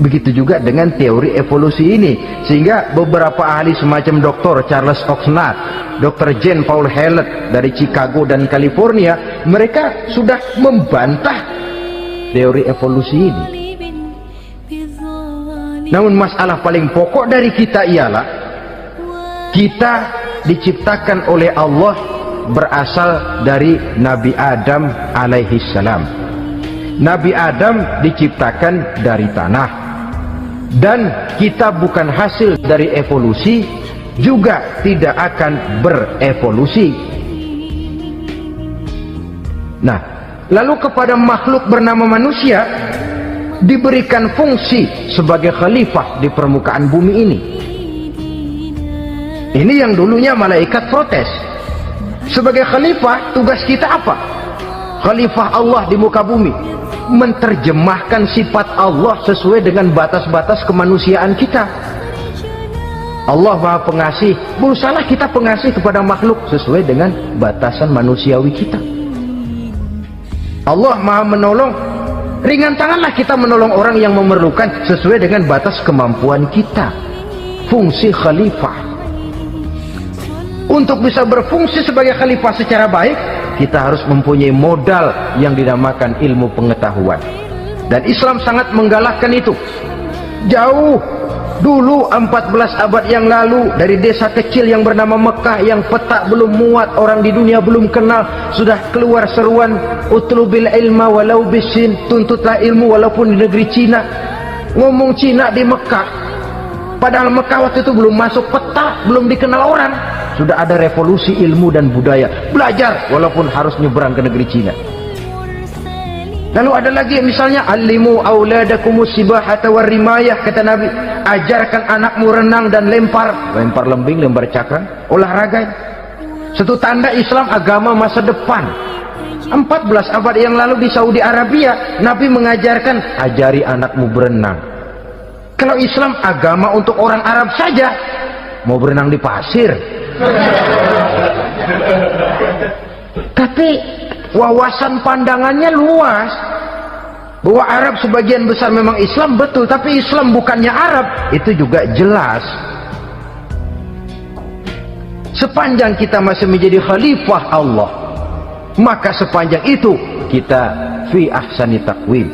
Begitu juga dengan teori evolusi ini, sehingga beberapa ahli semacam Dr. Charles Oxnard, Dr. Jane Paul Hallett dari Chicago dan California, mereka sudah membantah teori evolusi ini. Namun masalah paling pokok dari kita ialah kita diciptakan oleh Allah berasal dari Nabi Adam alaihi salam. Nabi Adam diciptakan dari tanah. Dan kita bukan hasil dari evolusi, juga tidak akan berevolusi. Nah, lalu kepada makhluk bernama manusia diberikan fungsi sebagai khalifah di permukaan bumi ini. Ini yang dulunya malaikat protes. Sebagai khalifah, tugas kita apa? Khalifah Allah di muka bumi, menerjemahkan sifat Allah sesuai dengan batas-batas kemanusiaan kita. Allah Maha Pengasih, berusahalah kita pengasih kepada makhluk sesuai dengan batasan manusiawi kita. Allah Maha Menolong, ringan tanganlah kita menolong orang yang memerlukan sesuai dengan batas kemampuan kita. Fungsi khalifah. Untuk bisa berfungsi sebagai khalifah secara baik, kita harus mempunyai modal yang dinamakan ilmu pengetahuan. Dan Islam sangat menggalakkan itu. Jauh dulu 14 abad yang lalu, dari desa kecil yang bernama Mekah yang peta belum muat, orang di dunia belum kenal, sudah keluar seruan utlubil ilma walau bisin, tuntutlah ilmu walaupun di negeri Cina. Ngomong Cina di Mekah, padahal Mekah waktu itu belum masuk peta, belum dikenal orang. Sudah ada revolusi ilmu dan budaya. Belajar walaupun harus nyebrang ke negeri Cina. Lalu ada lagi misalnya, alimu auladakumus sibahata warrimayah, kata Nabi, ajarkan anakmu renang dan lempar lembing, lempar cakram, olahraga. Satu tanda Islam agama masa depan. 14 abad yang lalu di Saudi Arabia, Nabi mengajarkan, ajari anakmu berenang. Kalau Islam agama untuk orang Arab saja, mau berenang di pasir. Tapi wawasan pandangannya luas, bahwa Arab sebagian besar memang Islam, betul, tapi Islam bukannya Arab, itu juga jelas. Sepanjang kita masih menjadi khalifah Allah, maka sepanjang itu kita fi ahsani taqwim.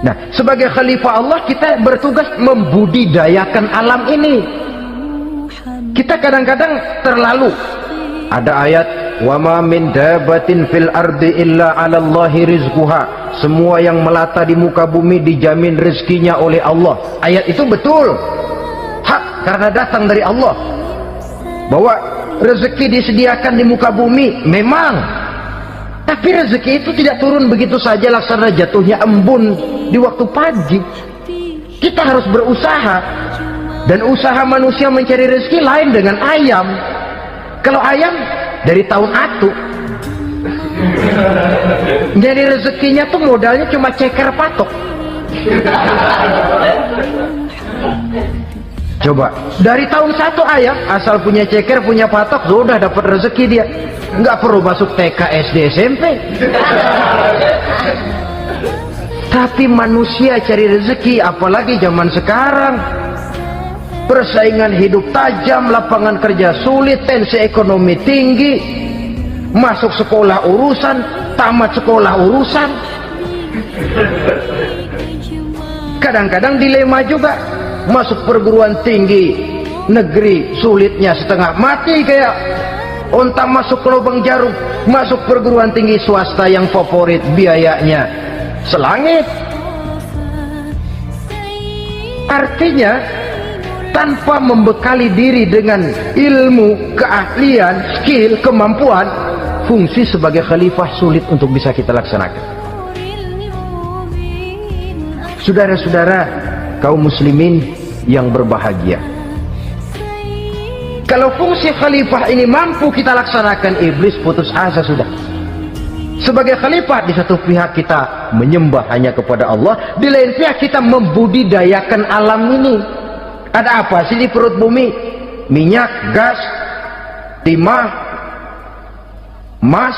Nah, sebagai khalifah Allah kita bertugas membudidayakan alam ini. Kita kadang-kadang terlalu, ada ayat, wa ma min dabatin fil ardi illa 'ala Allahi rizquha. Semua yang melata di muka bumi dijamin rezekinya oleh Allah. Ayat itu betul, hak, karena datang dari Allah. Bahwa rezeki disediakan di muka bumi memang, Tapi rezeki itu tidak turun begitu saja laksana jatuhnya embun di waktu pagi. Kita harus berusaha. Dan usaha manusia mencari rezeki lain dengan ayam. Kalau ayam dari tahun atu. Jadi rezekinya tuh modalnya cuma ceker patok. Coba dari tahun 1 ayam asal punya ceker, punya patok, sudah dapat rezeki dia. Nggak perlu masuk TK, SD, SMP. Tapi manusia cari rezeki, apalagi zaman sekarang, persaingan hidup tajam, lapangan kerja sulit, tensi ekonomi tinggi, masuk sekolah urusan, tamat sekolah urusan. Kadang-kadang dilema juga, masuk perguruan tinggi negeri sulitnya setengah mati kayak onta masuk ke lubang jarum. Masuk perguruan tinggi swasta yang favorit biayanya selangit. Artinya tanpa membekali diri dengan ilmu, keahlian, skill, kemampuan, fungsi sebagai khalifah sulit untuk bisa kita laksanakan. Saudara-saudara kaum muslimin yang berbahagia, kalau fungsi khalifah ini mampu kita laksanakan, iblis putus asa sudah. Sebagai khalifah, di satu pihak kita menyembah hanya kepada Allah, di lain pihak kita membudidayakan alam ini. Ada apa sih di perut bumi? Minyak, gas, timah, emas.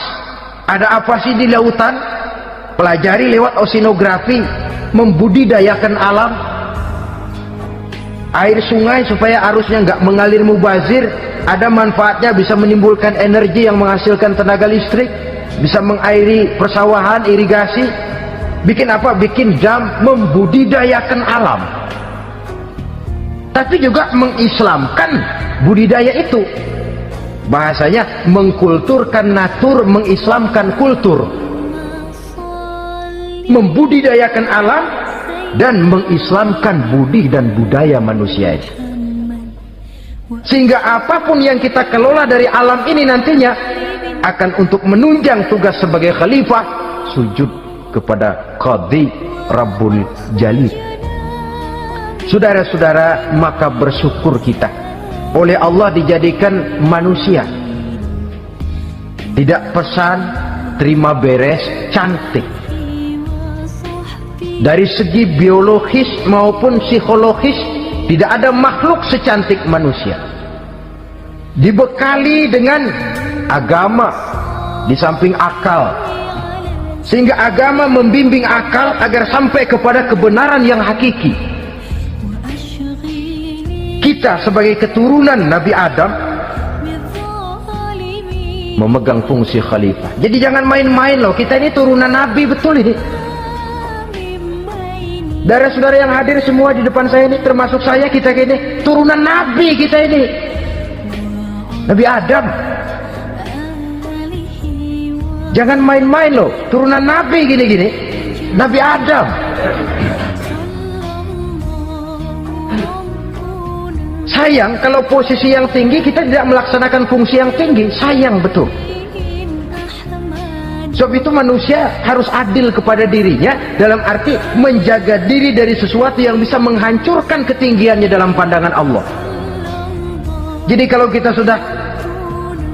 Ada apa sih di lautan? Pelajari lewat oceanografi, membudidayakan alam. Air sungai supaya arusnya nggak mengalir mubazir, ada manfaatnya, bisa menimbulkan energi yang menghasilkan tenaga listrik, bisa mengairi persawahan, irigasi. Bikin apa? Bikin dam, membudidayakan alam. Tapi juga mengislamkan budidaya itu. Bahasanya mengkulturkan natur, mengislamkan kultur. Membudidayakan alam dan mengislamkan budi dan budaya manusia itu. Sehingga apapun yang kita kelola dari alam ini nantinya akan untuk menunjang tugas sebagai khalifah, sujud kepada Qadhi Rabbul Jalil. Saudara-saudara, maka bersyukur kita oleh Allah dijadikan manusia tidak pesan, terima beres, cantik. Dari segi biologis maupun psikologis, tidak ada makhluk secantik manusia. Dibekali dengan agama di samping akal, sehingga agama membimbing akal agar sampai kepada kebenaran yang hakiki. Kita sebagai keturunan Nabi Adam memegang fungsi khalifah. Jadi jangan main-main loh, kita ini turunan Nabi betul ini. Saudara-saudara yang hadir semua di depan saya ini, termasuk saya, kita ini turunan Nabi, kita ini Nabi Adam. Jangan main-main loh, turunan Nabi gini-gini, Nabi Adam. Sayang kalau posisi yang tinggi kita tidak melaksanakan fungsi yang tinggi, sayang betul. Sebab itu manusia harus adil kepada dirinya, dalam arti menjaga diri dari sesuatu yang bisa menghancurkan ketinggiannya dalam pandangan Allah. Jadi kalau kita sudah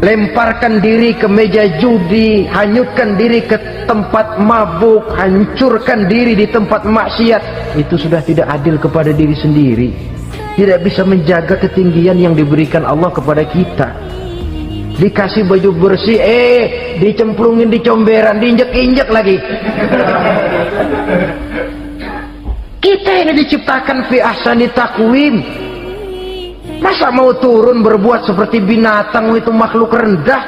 lemparkan diri ke meja judi, hanyutkan diri ke tempat mabuk, hancurkan diri di tempat maksiat, itu sudah tidak adil kepada diri sendiri. Tidak bisa menjaga ketinggian yang diberikan Allah kepada kita. Dikasih baju bersih, dicemplungin di comberan, diinjek-injek lagi. Kita ini diciptakan fi ahsani taqwim. Masa mau turun berbuat seperti binatang, itu makhluk rendah?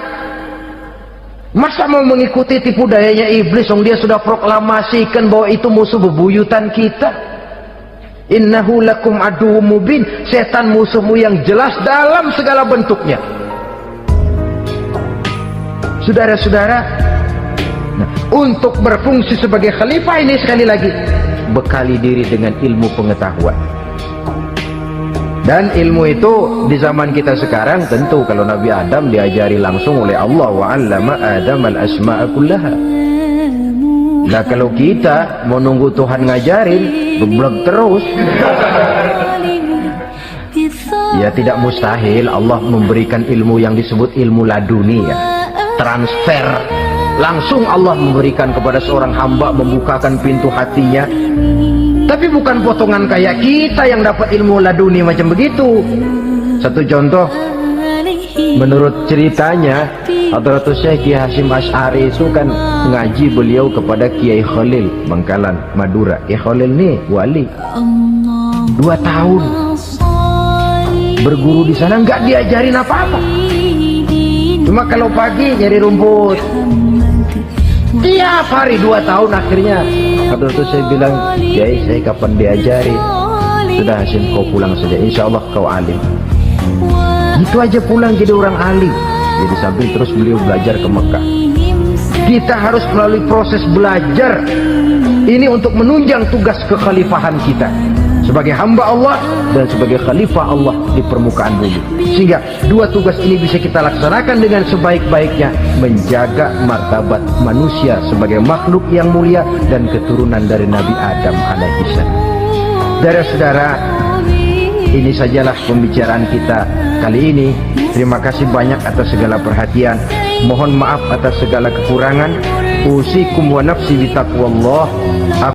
Masa mau mengikuti tipu dayanya iblis, dia sudah proklamasikan bahwa itu musuh bebuyutan kita. Innahu lakum aduwwum mubin, setan musuhmu yang jelas dalam segala bentuknya. Saudara-saudara, untuk berfungsi sebagai khalifah ini sekali lagi bekali diri dengan ilmu pengetahuan. Dan ilmu itu di zaman kita sekarang tentu kalau Nabi Adam diajari langsung oleh Allah, wa 'allama Adam al-asma'a kullaha. Nah kalau kita mau nunggu Tuhan ngajarin geblek terus, ya tidak mustahil Allah memberikan ilmu yang disebut ilmu laduni, ya, transfer langsung Allah memberikan kepada seorang hamba, membukakan pintu hatinya. Tapi bukan potongan kayak kita yang dapat ilmu laduni macam begitu. Satu contoh, menurut ceritanya Hadratus Syekh Kiai Hasyim Asy'ari itu kan ngaji beliau kepada Kiai Khalil Bangkalan Madura. Kiai Khalil nih wali 2 tahun berguru di sana, nggak diajarin apa-apa, cuma kalau pagi nyari rumput tiap hari 2 tahun. Akhirnya Hadratus saya bilang, Kiai saya kapan diajari? Sudah Hasyim kau pulang saja, insya Allah kau alim. Itu aja pulang jadi orang alim. Jadi sambil terus beliau belajar ke Mekah. Kita harus melalui proses belajar ini untuk menunjang tugas kekhalifahan kita sebagai hamba Allah dan sebagai khalifah Allah di permukaan bumi, sehingga 2 tugas ini bisa kita laksanakan dengan sebaik-baiknya, menjaga martabat manusia sebagai makhluk yang mulia dan keturunan dari Nabi Adam alaihissalam. Saudara-saudara, ini sajalah pembicaraan kita kali ini. Terima kasih banyak atas segala perhatian. Mohon maaf atas segala kekurangan. Usikum wa nafsi bitaqwallah.